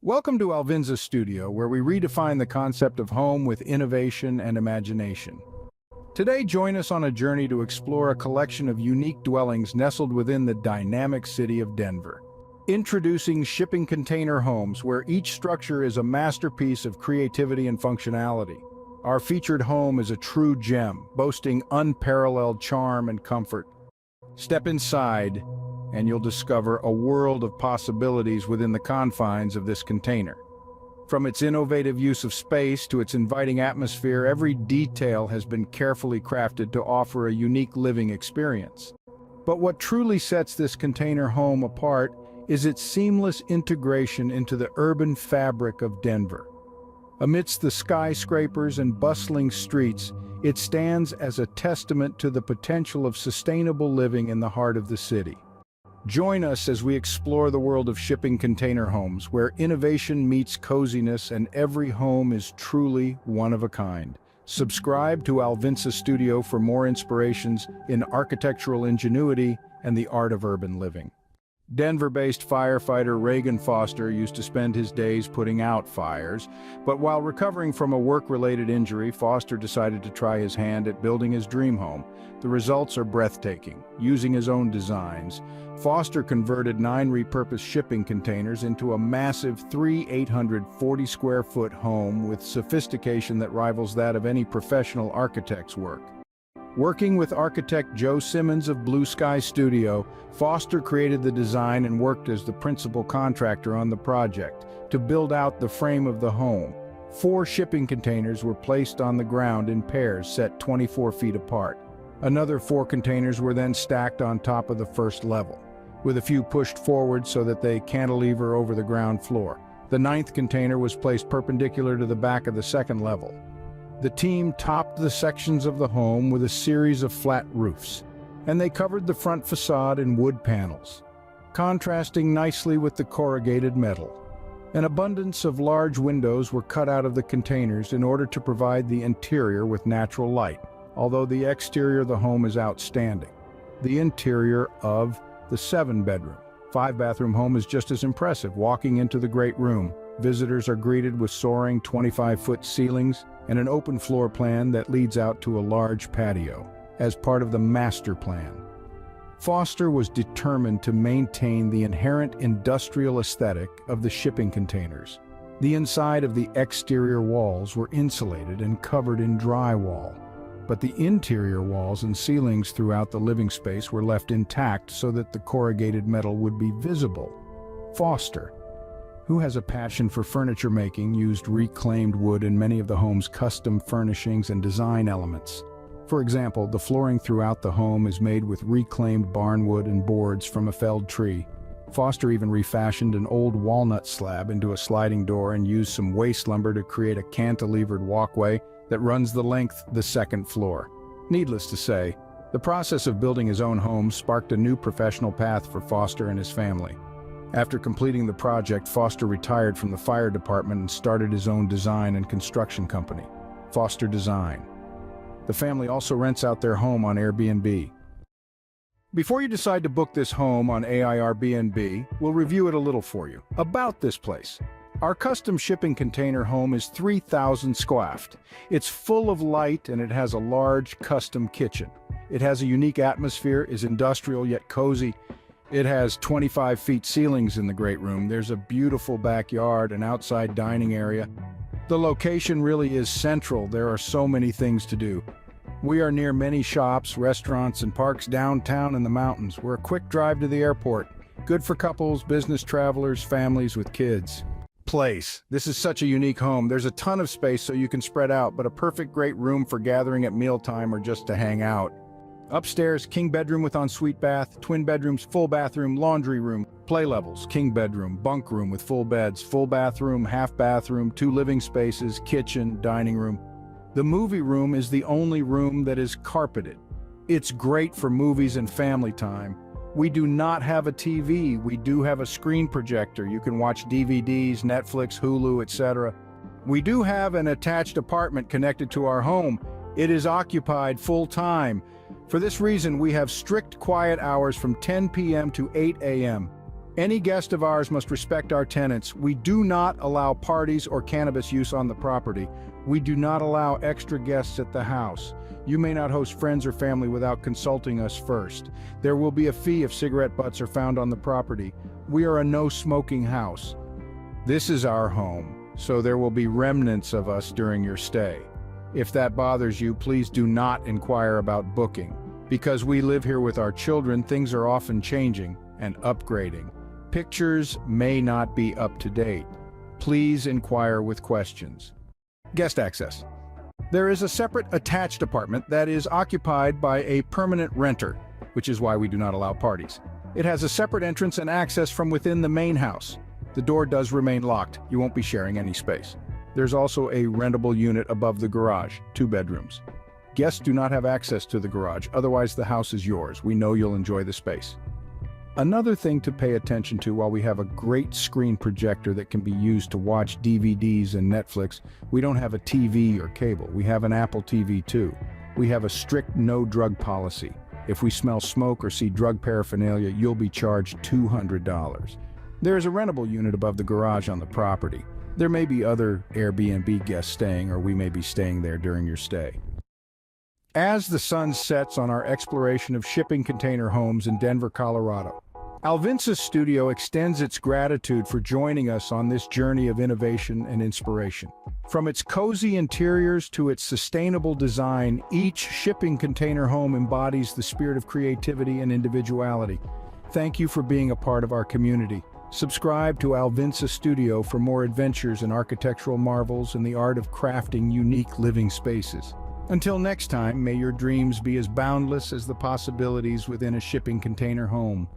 Welcome to Alvinza Studio, where we redefine the concept of home with innovation and imagination. Today, join us on a journey to explore a collection of unique dwellings nestled within the dynamic city of Denver. Introducing shipping container homes, where each structure is a masterpiece of creativity and functionality. Our featured home is a true gem, boasting unparalleled charm and comfort. Step inside, and you'll discover a world of possibilities within the confines of this container. From its innovative use of space to its inviting atmosphere, every detail has been carefully crafted to offer a unique living experience. But what truly sets this container home apart is its seamless integration into the urban fabric of Denver. Amidst the skyscrapers and bustling streets, it stands as a testament to the potential of sustainable living in the heart of the city. Join us as we explore the world of shipping container homes, where innovation meets coziness and every home is truly one of a kind. Subscribe to Alvinza Studio for more inspirations in architectural ingenuity and the art of urban living. Denver-based firefighter Regan Foster used to spend his days putting out fires, but while recovering from a work-related injury, Foster decided to try his hand at building his dream home. The results are breathtaking. Using his own designs, Foster converted 9 repurposed shipping containers into a massive 840-square-foot home with sophistication that rivals that of any professional architect's work. Working with architect Joe Simmons of Blue Sky Studio, Foster created the design and worked as the principal contractor on the project to build out the frame of the home. 4 shipping containers were placed on the ground in pairs set 24 feet apart. Another 4 containers were then stacked on top of the first level, with a few pushed forward so that they cantilever over the ground floor. The 9th container was placed perpendicular to the back of the second level. The team topped the sections of the home with a series of flat roofs, and they covered the front facade in wood panels, contrasting nicely with the corrugated metal. An abundance of large windows were cut out of the containers in order to provide the interior with natural light, although the exterior of the home is outstanding. The interior of the 7-bedroom, 5-bathroom home is just as impressive. Walking into the great room, visitors are greeted with soaring 25-foot ceilings and an open floor plan that leads out to a large patio, as part of the master plan. Foster was determined to maintain the inherent industrial aesthetic of the shipping containers. The inside of the exterior walls were insulated and covered in drywall, but the interior walls and ceilings throughout the living space were left intact so that the corrugated metal would be visible. Foster, who has a passion for furniture making, used reclaimed wood in many of the home's custom furnishings and design elements. For example, the flooring throughout the home is made with reclaimed barnwood and boards from a felled tree. Foster even refashioned an old walnut slab into a sliding door and used some waste lumber to create a cantilevered walkway that runs the length of the second floor. Needless to say, the process of building his own home sparked a new professional path for Foster and his family. After completing the project, Foster retired from the fire department and started his own design and construction company, Foster Design. The family also rents out their home on Airbnb. Before you decide to book this home on Airbnb, we'll review it a little for you. About this place. Our custom shipping container home is 3,000 square feet. It's full of light and it has a large custom kitchen. It has a unique atmosphere, is industrial yet cozy. It has 25 feet ceilings in the great room. There's a beautiful backyard and outside dining area. The location really is central. There are so many things to do. We are near many shops, restaurants, and parks downtown in the mountains. We're a quick drive to the airport. Good for couples, business travelers, families with kids. Place. This is such a unique home. There's a ton of space so you can spread out, but a perfect great room for gathering at mealtime or just to hang out. Upstairs, king bedroom with ensuite bath, twin bedrooms, full bathroom, laundry room, play levels, king bedroom, bunk room with full beds, full bathroom, half bathroom, 2 living spaces, kitchen, dining room. The movie room is the only room that is carpeted. It's great for movies and family time. We do not have a TV. We do have a screen projector. You can watch DVDs, Netflix, Hulu, etc. We do have an attached apartment connected to our home. It is occupied full-time. For this reason, we have strict quiet hours from 10 p.m. to 8 a.m. Any guest of ours must respect our tenants. We do not allow parties or cannabis use on the property. We do not allow extra guests at the house. You may not host friends or family without consulting us first. There will be a fee if cigarette butts are found on the property. We are a no-smoking house. This is our home, so there will be remnants of us during your stay. If that bothers you, please do not inquire about booking. Because we live here with our children, things are often changing and upgrading. Pictures may not be up to date. Please inquire with questions. Guest access. There is a separate attached apartment that is occupied by a permanent renter, which is why we do not allow parties. It has a separate entrance and access from within the main house. The door does remain locked. You won't be sharing any space. There's also a rentable unit above the garage, 2 bedrooms. Guests do not have access to the garage, otherwise the house is yours. We know you'll enjoy the space. Another thing to pay attention to, while we have a great screen projector that can be used to watch DVDs and Netflix, we don't have a TV or cable. We have an Apple TV too. We have a strict no-drug policy. If we smell smoke or see drug paraphernalia, you'll be charged $200. There is a rentable unit above the garage on the property. There may be other Airbnb guests staying, or we may be staying there during your stay. As the sun sets on our exploration of shipping container homes in Denver, Colorado, Alvinsa Studio extends its gratitude for joining us on this journey of innovation and inspiration. From its cozy interiors to its sustainable design, each shipping container home embodies the spirit of creativity and individuality. Thank you for being a part of our community. Subscribe to Alvinsa Studio for more adventures in architectural marvels and the art of crafting unique living spaces. Until next time, may your dreams be as boundless as the possibilities within a shipping container home.